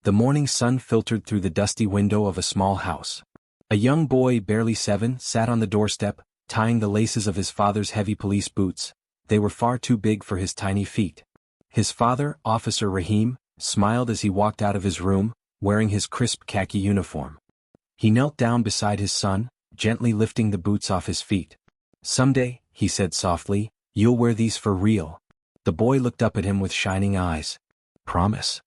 The morning sun filtered through the dusty window of a small house. A young boy, barely 7, sat on the doorstep, tying the laces of his father's heavy police boots. They were far too big for his tiny feet. His father, Officer Rahim, smiled as he walked out of his room, wearing his crisp khaki uniform. He knelt down beside his son, gently lifting the boots off his feet. "Someday," he said softly, "you'll wear these for real." The boy looked up at him with shining eyes. "Promise?"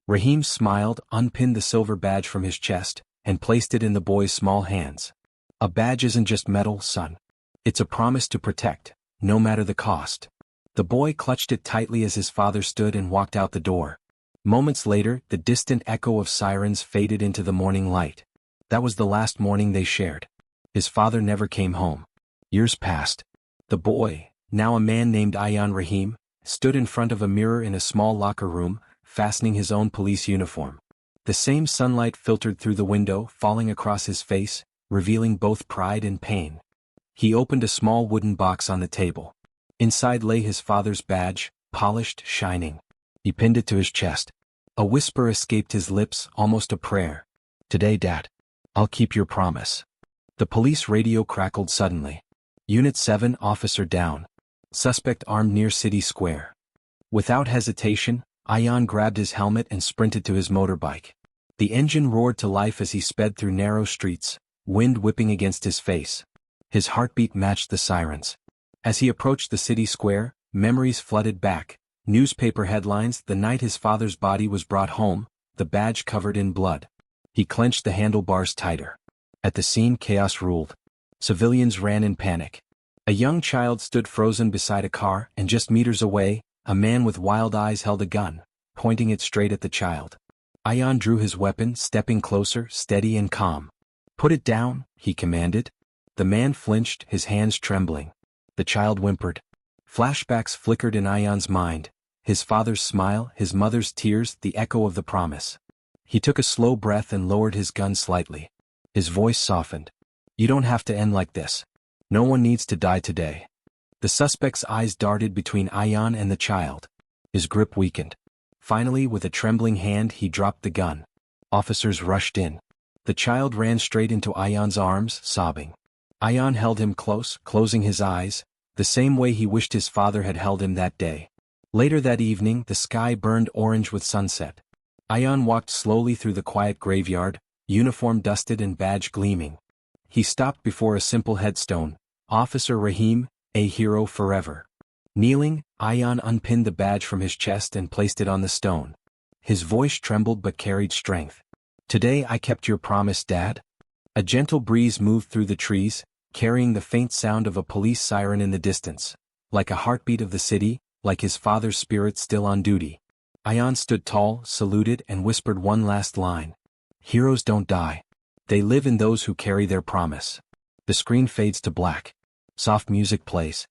Rahim smiled, unpinned the silver badge from his chest, and placed it in the boy's small hands. "A badge isn't just metal, son. It's a promise to protect, no matter the cost." The boy clutched it tightly as his father stood and walked out the door. Moments later, the distant echo of sirens faded into the morning light. That was the last morning they shared. His father never came home. Years passed. The boy, now a man named Ayan Rahim, stood in front of a mirror in a small locker room, fastening his own police uniform. The same sunlight filtered through the window, falling across his face, revealing both pride and pain. He opened a small wooden box on the table. Inside lay his father's badge, polished, shining. He pinned it to his chest. A whisper escaped his lips, almost a prayer. "Today, Dad. I'll keep your promise." The police radio crackled suddenly. "Unit 7, officer down. Suspect armed near City Square." Without hesitation, Ayan grabbed his helmet and sprinted to his motorbike. The engine roared to life as he sped through narrow streets, wind whipping against his face. His heartbeat matched the sirens. As he approached the city square, memories flooded back. Newspaper headlines: the night his father's body was brought home, the badge covered in blood. He clenched the handlebars tighter. At the scene, chaos ruled. Civilians ran in panic. A young child stood frozen beside a car, and just meters away, a man with wild eyes held a gun, pointing it straight at the child. Ayan drew his weapon, stepping closer, steady and calm. "Put it down," he commanded. The man flinched, his hands trembling. The child whimpered. Flashbacks flickered in Ayan's mind. His father's smile, his mother's tears, the echo of the promise. He took a slow breath and lowered his gun slightly. His voice softened. "You don't have to end like this. No one needs to die today." The suspect's eyes darted between Ayan and the child. His grip weakened. Finally, with a trembling hand, he dropped the gun. Officers rushed in. The child ran straight into Ayan's arms, sobbing. Ayan held him close, closing his eyes, the same way he wished his father had held him that day. Later that evening, the sky burned orange with sunset. Ayan walked slowly through the quiet graveyard, uniform dusted and badge gleaming. He stopped before a simple headstone, "Officer Rahim, a hero forever." Kneeling, Ayan unpinned the badge from his chest and placed it on the stone. His voice trembled but carried strength. "Today I kept your promise, Dad." A gentle breeze moved through the trees, carrying the faint sound of a police siren in the distance. Like a heartbeat of the city, like his father's spirit still on duty. Ayan stood tall, saluted, and whispered one last line. "Heroes don't die. They live in those who carry their promise." The screen fades to black. Soft music plays.